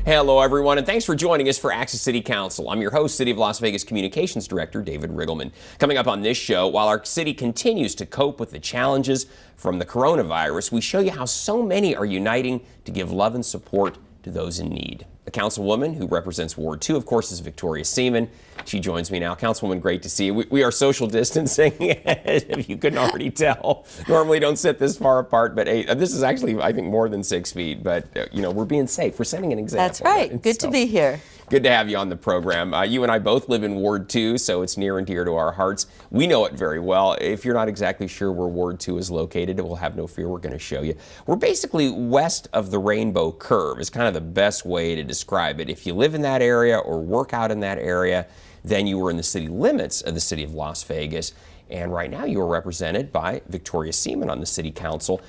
Hello, everyone, and thanks for joining us for Access City Council. I'm your host, City of Las Vegas Communications Director, David Riggleman. Coming up on this show, while our city continues to cope with the challenges from the coronavirus, we show you how so many are uniting to give love and support to those in need. The councilwoman who represents Ward 2, of course, is Victoria Seaman. She joins me now. Councilwoman, great to see you. We are social distancing, if you couldn't already tell. Normally don't sit this far apart, but hey, this is actually, I think, more than 6 feet. But, we're being safe. We're setting an example. That's right. Good to be here. Good to have you on the program. You and I both live in Ward 2, so it's near and dear to our hearts. We know it very well. If you're not exactly sure where Ward 2 is located, we'll have no fear. We're going to show you. We're basically west of the Rainbow Curve is kind of the best way to describe it. If you live in that area or work out in that area, then you are in the city limits of the city of Las Vegas. And right now you are represented by Victoria Seaman on the city council.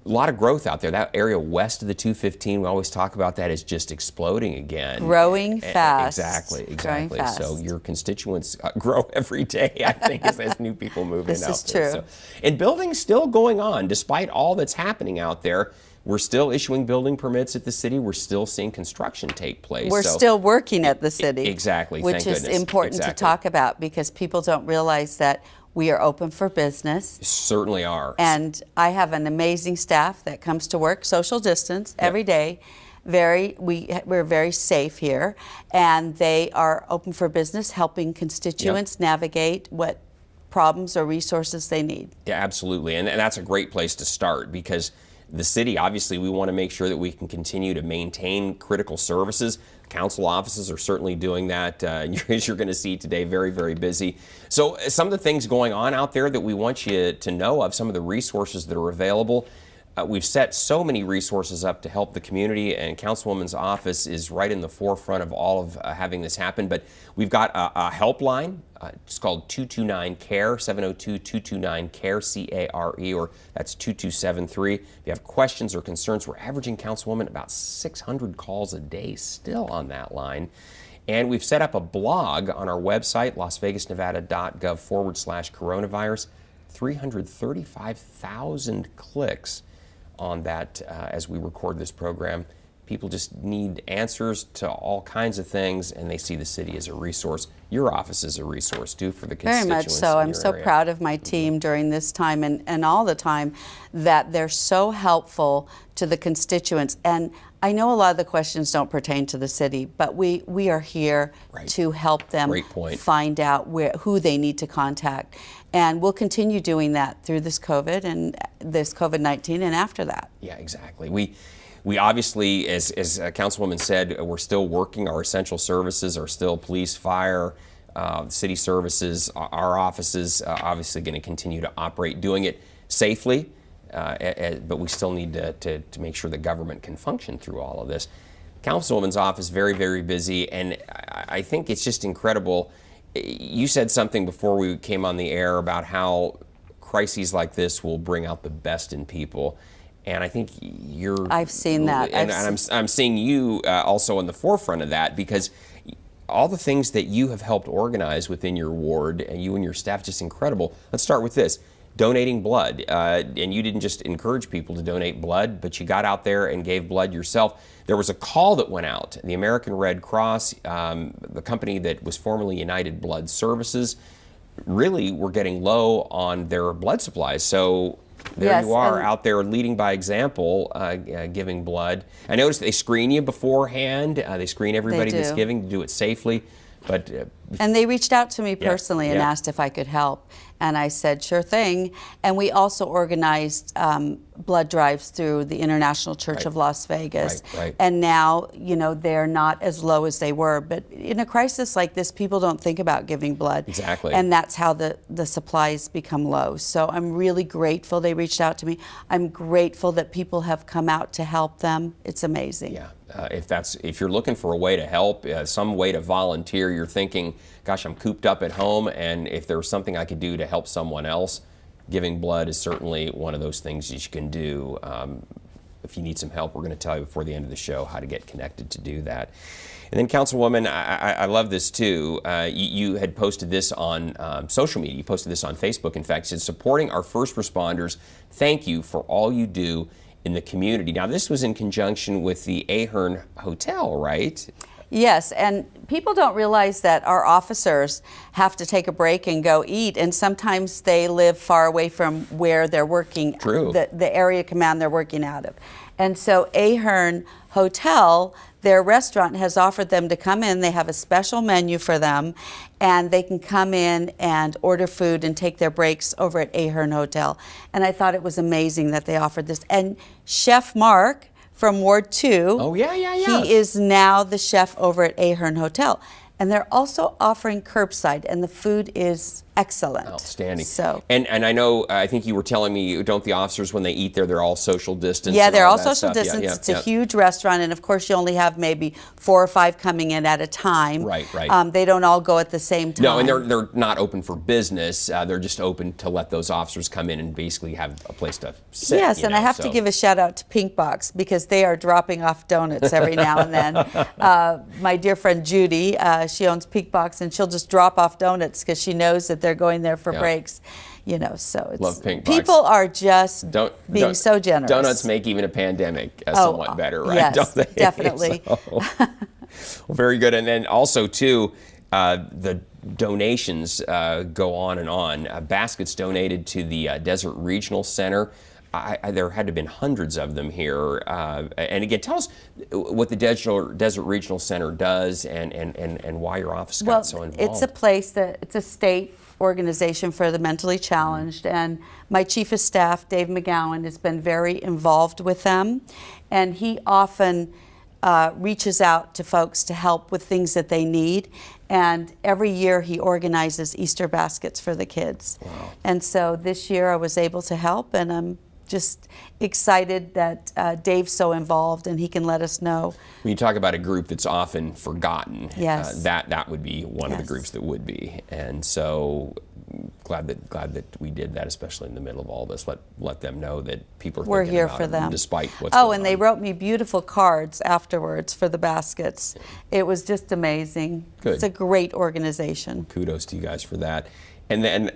A lot of growth out there. That area west of the 215, we always talk about that, is just exploding again. Growing fast. Exactly. Growing fast. So your constituents grow every day, I think, as new people move in out there. This is true. So, and building's still going on. Despite all that's happening out there, we're still issuing building permits at the city. We're still seeing construction take place. We're still working at the city. Exactly. Which is important to talk about because people don't realize that we are open for business. Certainly are. And I have an amazing staff that comes to work, social distance, every day. We're very safe here, and they are open for business, helping constituents navigate what problems or resources they need. Yeah, absolutely. And that's a great place to start because the city, obviously, we want to make sure that we can continue to maintain critical services. Council offices are certainly doing that. As you're going to see today, very, very busy. So some of the things going on out there that we want you to know of, some of the resources that are available. We've set so many resources up to help the community, and Councilwoman's office is right in the forefront of all of having this happen. But we've got a helpline. It's called 229-CARE, 702-229-CARE, C-A-R-E, or that's 2273. If you have questions or concerns, we're averaging, Councilwoman, about 600 calls a day still on that line. And we've set up a blog on our website, lasvegasnevada.gov/coronavirus. 335,000 clicks on that as we record this program. People just need answers to all kinds of things, and they see the city as a resource. Your office is a resource, too, for the constituents. Very much so. I'm so proud of my team during this time and all the time that they're so helpful to the constituents. And I know a lot of the questions don't pertain to the city, but we are here to help them find out who they need to contact. And we'll continue doing that through this COVID and this COVID-19 and after that. Yeah, exactly. We obviously, as Councilwoman said, we're still working. Our essential services are still police, fire, city services. Our offices obviously going to continue to operate, doing it safely, but we still need to make sure the government can function through all of this. Councilwoman's office, very, very busy, and I think it's just incredible. You said something before we came on the air about how crises like this will bring out the best in people. And I think I've seen that. And I'm seeing you also on the forefront of that because all the things that you have helped organize within your ward and you and your staff, just incredible. Let's start with this. Donating blood. And you didn't just encourage people to donate blood, but you got out there and gave blood yourself. There was a call that went out. The American Red Cross, the company that was formerly United Blood Services, really were getting low on their blood supplies. So there you are out there leading by example, giving blood. I noticed they screen you beforehand. They screen everybody that's giving to do it safely. But and they reached out to me personally and asked if I could help. And I said, sure thing. And we also organized blood drives through the International Church of Las Vegas. And now, they're not as low as they were. But in a crisis like this, people don't think about giving blood. Exactly. And that's how the supplies become low. So I'm really grateful they reached out to me. I'm grateful that people have come out to help them. It's amazing. Yeah. If you're looking for a way to help, some way to volunteer, you're thinking, gosh, I'm cooped up at home, and if there's something I could do to help someone else, giving blood is certainly one of those things that you can do. If you need some help, we're going to tell you before the end of the show how to get connected to do that. And then, Councilwoman, I love this too. You had posted this on social media. You posted this on Facebook. In fact, it said, supporting our first responders. Thank you for all you do in the community. Now, this was in conjunction with the Ahern Hotel, right? Yes, and people don't realize that our officers have to take a break and go eat, and sometimes they live far away from where they're working, True. the area command they're working out of. And so Ahern Hotel, their restaurant, has offered them to come in. They have a special menu for them, and they can come in and order food and take their breaks over at Ahern Hotel. And I thought it was amazing that they offered this. And Chef Mark from Ward 2. Oh, yeah. He is now the chef over at Ahern Hotel. And they're also offering curbside, and the food is excellent. Outstanding. So, and I know, I think you were telling me, don't the officers, when they eat there, they're all social distance? yeah, and they're all that social stuff? Yeah, distance. yeah, It's a huge restaurant, and of course you only have maybe 4 or 5 coming in at a time. Right. They don't all go at the same time. No, and they're not open for business. They're just open to let those officers come in and basically have a place to sit. Yes, and I have to give a shout out to Pink Box, because they are dropping off donuts every now and then. My dear friend Judy, she owns Pink Box, and she'll just drop off donuts because she knows that they're going there for breaks. You know, so it's, love Pink Box. People are just being so generous. Donuts make even a pandemic somewhat better, right? Yes, Don't they? definitely. So, well, very good. And then also too, the donations go on and on. Baskets donated to the Desert Regional Center. There had to have been hundreds of them here. And again, tell us what the Desert Regional Center does and why your office got so involved. It's a place that, it's a state organization for the mentally challenged, and my chief of staff, Dave McGowan, has been very involved with them, and he often reaches out to folks to help with things that they need. And every year he organizes Easter baskets for the kids. Wow. And so this year I was able to help, and I'm just excited that Dave's so involved and he can let us know. When you talk about a group that's often forgotten, Yes. that would be one of the groups that would be. And so glad that we did that, especially in the middle of all this. Let them know that people are We're thinking here about for it, them. despite what's going on. Oh, and they wrote me beautiful cards afterwards for the baskets. It was just amazing. Good. It's a great organization. Kudos to you guys for that. And then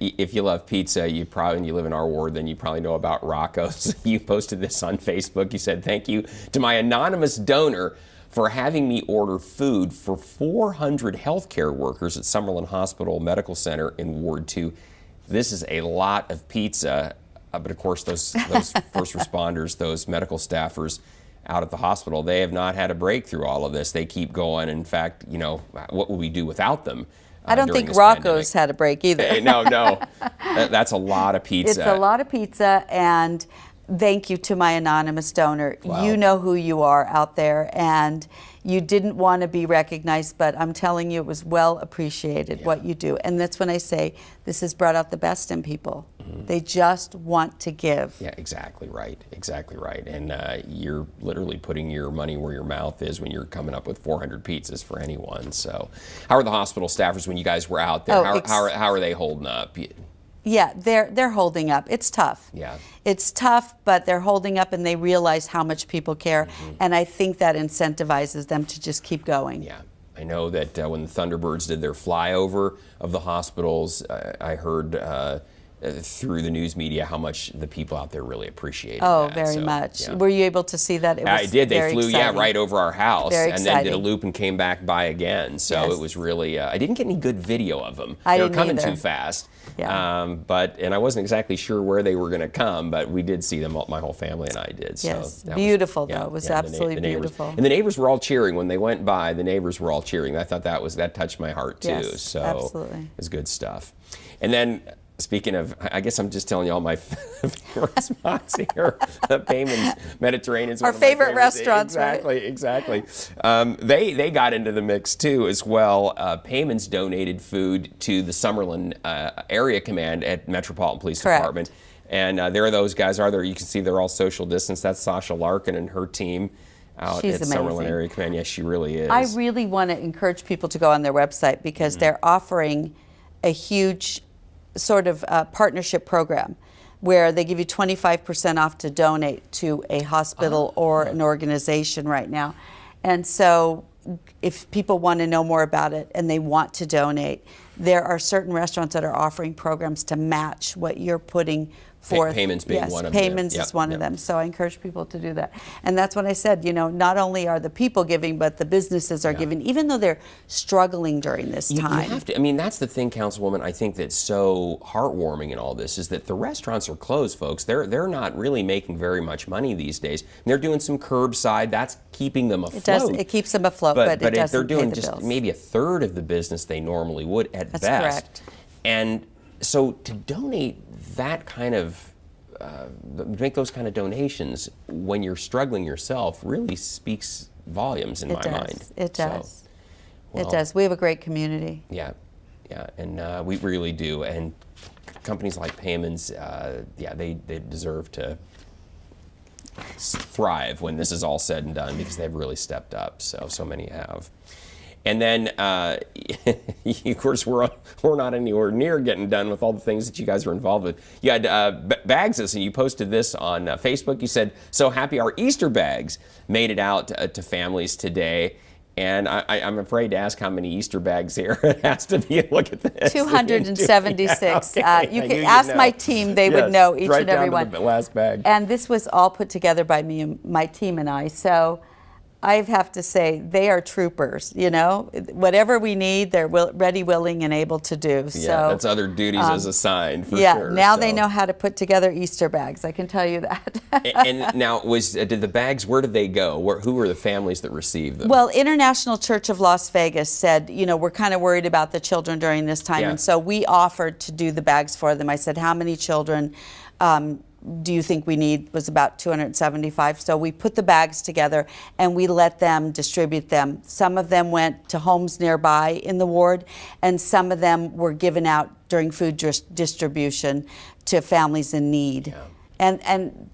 if you love pizza, and you live in our ward, then you probably know about Rocco's. You posted this on Facebook. You said, "Thank you to my anonymous donor for having me order food for 400 healthcare workers at Summerlin Hospital Medical Center in Ward 2. This is a lot of pizza, but of course those first responders, those medical staffers out at the hospital, they have not had a break through all of this. They keep going. In fact, you know, what would we do without them? I don't think Rocco's had a break either. No. That's a lot of pizza. It's a lot of pizza, and thank you to my anonymous donor. Wow. You know who you are out there, and you didn't want to be recognized, but I'm telling you, it was well appreciated what you do. And that's when I say this has brought out the best in people. Mm-hmm. They just want to give. Yeah, exactly right. And you're literally putting your money where your mouth is when you're coming up with 400 pizzas for anyone. So how are the hospital staffers when you guys were out there? How are they holding up? Yeah, they're holding up. It's tough. Yeah. It's tough, but they're holding up, and they realize how much people care. Mm-hmm. And I think that incentivizes them to just keep going. Yeah. I know that when the Thunderbirds did their flyover of the hospitals, I heard through the news media how much the people out there really appreciated that. Very much. Yeah. Were you able to see that? It was I did. They flew, exciting. right over our house, Very and then did a exciting. loop and came back by again. So Yes. it was really. I didn't get any good video of them. I They were didn't coming either. too fast. Yeah. And I wasn't exactly sure where they were going to come, but we did see them. My whole family and I did. So Yes. that Beautiful, was, though. It was the absolutely neighbors. beautiful. And the neighbors were all cheering when they went by. The neighbors were all cheering. I thought that touched my heart too. Yes, so absolutely. it was good stuff. And then. Speaking of, I guess I'm just telling you all my favorite spots here. Payman's Mediterranean is one Our of my favorite favorites. restaurants, right? Exactly. They got into the mix too as well. Payman's donated food to the Summerlin Area Command at Metropolitan Police Department. And there are those guys are there. You can see they're all social distance. That's Sasha Larkin and her team out She's at amazing. Summerlin Area Command. Yes, she really is. I really want to encourage people to go on their website, because they're offering a huge sort of partnership program where they give you 25% off to donate to a hospital or an organization right now. And so if people want to know more about it and they want to donate, there are certain restaurants that are offering programs to match what you're putting fourth. Payments being yes, one of them. payments is one of them. So I encourage people to do that. And that's what I said, not only are the people giving, but the businesses are giving, even though they're struggling during this time. You have to. I mean, that's the thing, Councilwoman, I think that's so heartwarming in all this is that the restaurants are closed, folks. They're not really making very much money these days. And they're doing some curbside. That's keeping them afloat. It keeps them afloat, but it doesn't they're doing pay the just bills. maybe a third of the business they normally would at That's best. correct. And so to donate that kind of make those kind of donations when you're struggling yourself really speaks volumes in my mind. It does. So, It does. We have a great community. Yeah, and we really do. And companies like Payments, they deserve to thrive when this is all said and done because they've really stepped up. So many have. And then, of course, we're not anywhere near getting done with all the things that you guys are involved with. You had Bags, and you posted this on Facebook. You said, "So happy our Easter bags made it out to families today." And I'm afraid to ask how many Easter bags here. It has to be, look at this. 276. Yeah, okay. You can ask my team. They would know each and every one. Right down to the last bag. And this was all put together by me and my team and I. So I have to say they are troopers, Whatever we need, they're ready, willing, and able to do. Yeah, that's other duties as assigned, for sure. Yeah, now they know how to put together Easter bags, I can tell you that. And now, did the bags, where did they go? Who were the families that received them? Well, International Church of Las Vegas said, we're kind of worried about the children during this time. Yeah. And so we offered to do the bags for them. I said, how many children do you think we need? Was about 275. So we put the bags together and we let them distribute them. Some of them went to homes nearby in the ward, and some of them were given out during food distribution to families in need. Yeah. And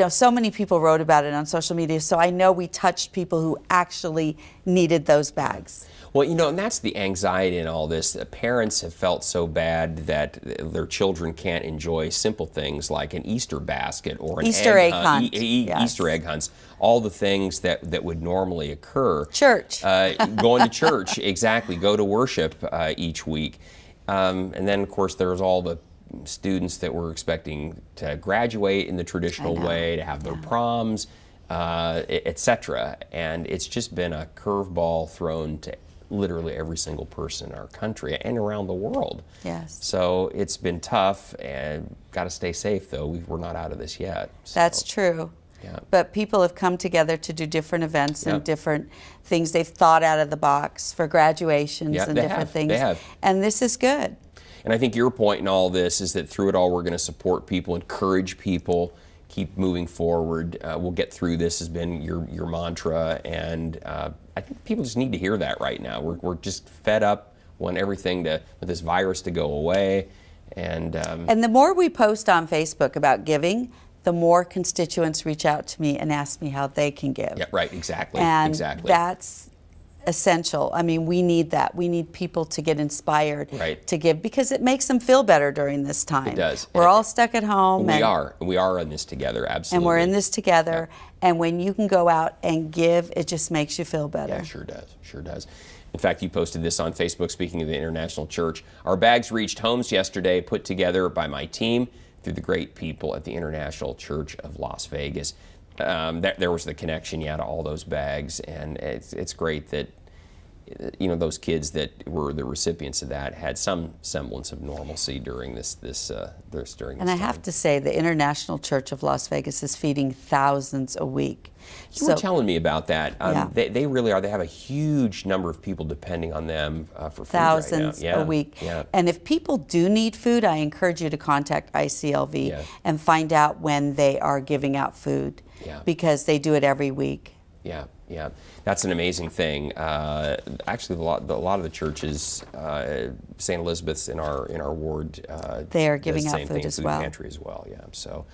so many people wrote about it on social media, so I know we touched people who actually needed those bags. Well, and that's the anxiety in all this. Parents have felt so bad that their children can't enjoy simple things like an Easter basket or an Easter egg hunt. Yes. Easter egg hunts, all the things that would normally occur. Church. Going to church, exactly. Go to worship each week. And then, of course, there's all the students that we're expecting to graduate in the traditional way, to have their proms, etc. And it's just been a curveball thrown to literally every single person in our country and around the world. Yes. So it's been tough, and got to stay safe, though. We're not out of this yet. So. That's true. Yeah. But people have come together to do different events and different things they've thought out of the box for graduations and different things. They have. And this is good. And I think your point in all this is that through it all, we're going to support people, encourage people, keep moving forward. We'll get through this has been your mantra, and I think people just need to hear that right now. We're just fed up, want everything for this virus to go away, and the more we post on Facebook about giving, the more constituents reach out to me and ask me how they can give. Yeah, right, exactly. And that's essential. I mean, we need that. We need people to get inspired to give because it makes them feel better during this time. It does. We're all stuck at home. We are in this together, absolutely. And we're in this together. Yeah. And when you can go out and give, it just makes you feel better. Yeah, sure does. Sure does. In fact, you posted this on Facebook, speaking of the International Church. Our bags reached homes yesterday, put together by my team through the great people at the International Church of Las Vegas. There was the connection, to all those bags, and it's great that those kids that were the recipients of that had some semblance of normalcy during this during. And I have to say, the International Church of Las Vegas is feeding thousands a week. You were telling me about that. They really are. They have a huge number of people depending on them for food thousands right now. a week. Yeah. And if people do need food, I encourage you to contact ICLV and find out when they are giving out food because they do it every week. Yeah, that's an amazing thing. Actually, a lot of the churches, St. Elizabeth's in our ward, they are giving out food as well. Pantry as well. Yeah. So,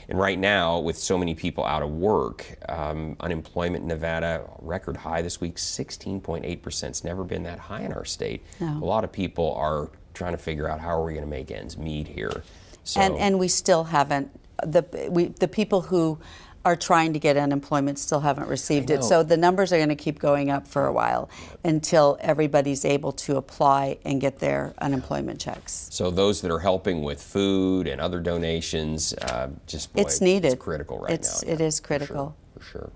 and right now, with so many people out of work, unemployment in Nevada record high this week, 16.8%. It's never been that high in our state. No. A lot of people are trying to figure out how are we going to make ends meet here. So, and we still haven't. The people who are trying to get unemployment still haven't received it. know. So the numbers are going to keep going up for a while until everybody's able to apply and get their unemployment checks. So those that are helping with food and other donations, just boy, It's needed. It's critical right now. It is critical. For sure.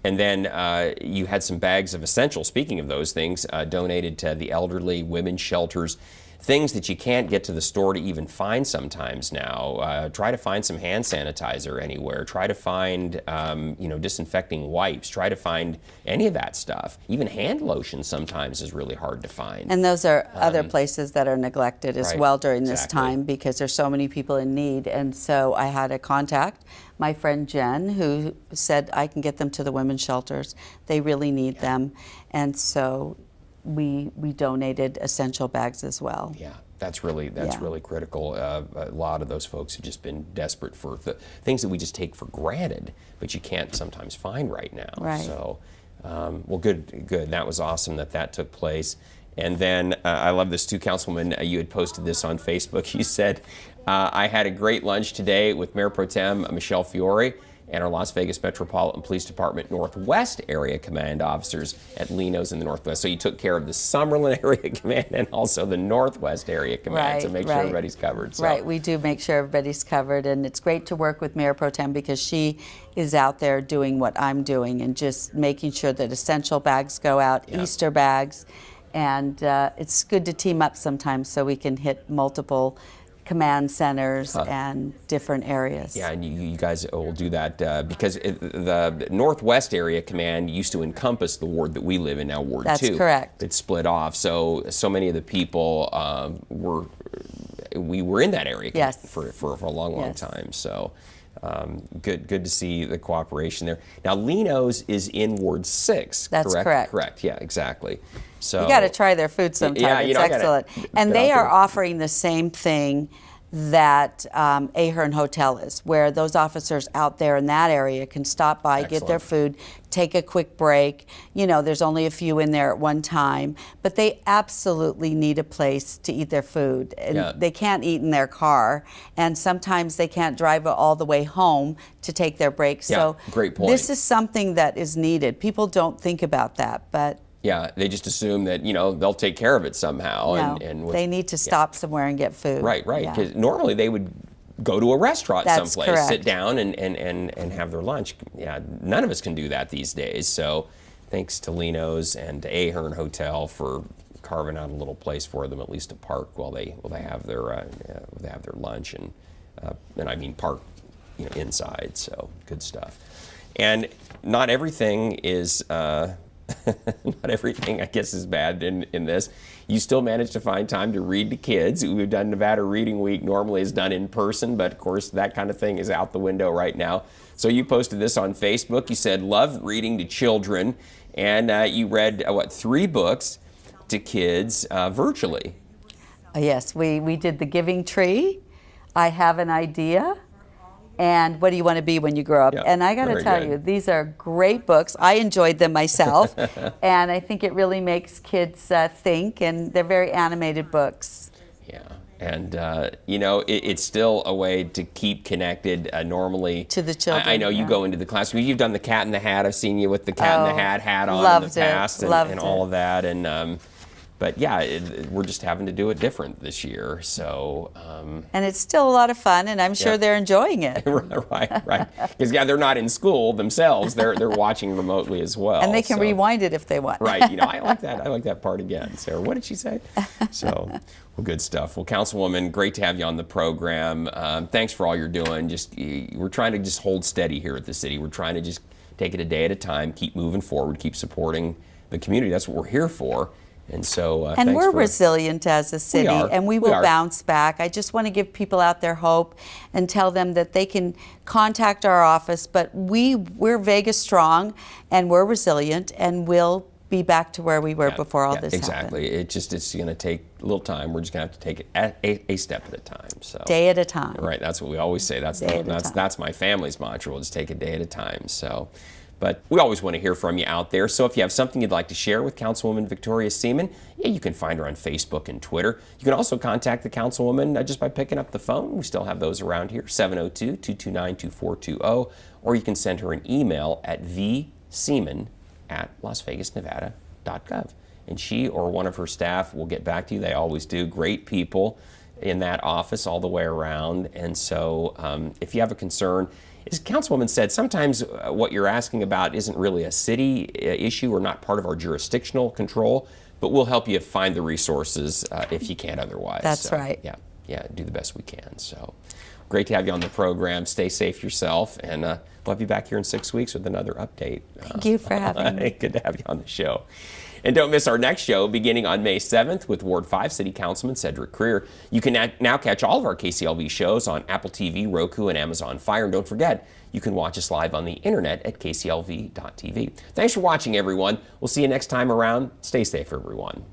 And then you had some bags of essentials, speaking of those things, donated to the elderly, women's shelters, things that you can't get to the store to even find sometimes now. Try to find some hand sanitizer anywhere. Try to find, disinfecting wipes. Try to find any of that stuff. Even hand lotion sometimes is really hard to find. And those are other places that are neglected as right, well during this exactly. time because there's so many people in need. And so I had a contact, my friend Jen, who said I can get them to the women's shelters. They really need them. And so we donated essential bags as well. Yeah, that's really critical. A lot of those folks have just been desperate for the things that we just take for granted, but you can't sometimes find right now. Right. So, well, good. That was awesome that took place. And then I love this too, Councilwoman. You had posted this on Facebook. You said, I had a great lunch today with Mayor Pro Tem Michelle Fiore and our Las Vegas Metropolitan Police Department Northwest Area Command officers at Lino's in the Northwest. So you took care of the Summerlin Area Command and also the Northwest Area Command to make sure everybody's covered. So. Right, we do make sure everybody's covered, and it's great to work with Mayor Pro Tem because she is out there doing what I'm doing and just making sure that essential bags go out, Easter bags, and it's good to team up sometimes so we can hit multiple command centers and different areas. Yeah, and you guys will do that because the Northwest Area Command used to encompass the ward that we live in now, Ward 2. That's correct. It's split off, so many of the people we were in that area for a long time. So good to see the cooperation there. Now Lino's is in Ward 6. That's correct. Correct. Yeah, exactly. So you got to try their food sometime. Yeah, it's excellent. And they are offering the same thing that Ahern Hotel is, where those officers out there in that area can stop by, get their food, take a quick break. You know, there's only a few in there at one time, but they absolutely need a place to eat their food. And they can't eat in their car, and sometimes they can't drive all the way home to take their break. So great point. This is something that is needed. People don't think about that, but yeah, they just assume that, they'll take care of it somehow. No, and they need to stop somewhere and get food. Right, because normally they would go to a restaurant someplace, correct. sit down and have their lunch. Yeah, none of us can do that these days. So thanks to Lino's and to Ahern Hotel for carving out a little place for them, at least to park while they have their lunch and I mean park inside. So good stuff. And not everything is. Not everything, I guess, is bad in this. You still manage to find time to read to kids. We've done Nevada Reading Week, normally is done in person, but of course that kind of thing is out the window right now. So you posted this on Facebook. You said, love reading to children, and you read, 3 books to kids virtually. Yes, we did The Giving Tree, I Have an Idea, and What Do You Want to Be When You Grow Up? And I got to tell you, these are great books. I enjoyed them myself, and I think it really makes kids think, and they're very animated books. Yeah, and it's still a way to keep connected normally. To the children. I know you go into the classroom. You've done the Cat in the Hat. I've seen you with the Cat in the Hat on in the past and all of that. And but yeah, we're just having to do it different this year. So and it's still a lot of fun, and I'm sure they're enjoying it. right. Because they're not in school themselves; they're watching remotely as well. And they can rewind it if they want. Right. I like that. I like that part again. Sarah, what did she say? So, well, good stuff. Well, Councilwoman, great to have you on the program. Thanks for all you're doing. We're trying to just hold steady here at the city. We're trying to just take it a day at a time, keep moving forward, keep supporting the community. That's what we're here for. And so, and we're resilient as a city, and we will bounce back. I just want to give people out there hope and tell them that they can contact our office, but we're Vegas strong, and we're resilient, and we'll be back to where we were before all this happened. Exactly. It's going to take a little time. We're just going to have to take it a step at a time. So day at a time. Right. That's what we always say. That's my family's mantra. We'll just take a day at a time. So. But we always want to hear from you out there. So if you have something you'd like to share with Councilwoman Victoria Seaman, yeah, you can find her on Facebook and Twitter. You can also contact the Councilwoman just by picking up the phone. We still have those around here, 702-229-2420. Or you can send her an email at vseaman@lasvegasnevada.gov. And she or one of her staff will get back to you. They always do. Great people in that office all the way around. And so if you have a concern, as Councilwoman said, sometimes what you're asking about isn't really a city issue or not part of our jurisdictional control, but we'll help you find the resources if you can't otherwise. That's right. Yeah, do the best we can. So great to have you on the program. Stay safe yourself, and we'll have you back here in 6 weeks with another update. Thank you for having me. Good to have you on the show. And don't miss our next show beginning on May 7th with Ward 5 City Councilman Cedric Creer. You can now catch all of our KCLV shows on Apple TV, Roku, and Amazon Fire. And don't forget, you can watch us live on the internet at kclv.tv. Thanks for watching, everyone. We'll see you next time around. Stay safe, everyone.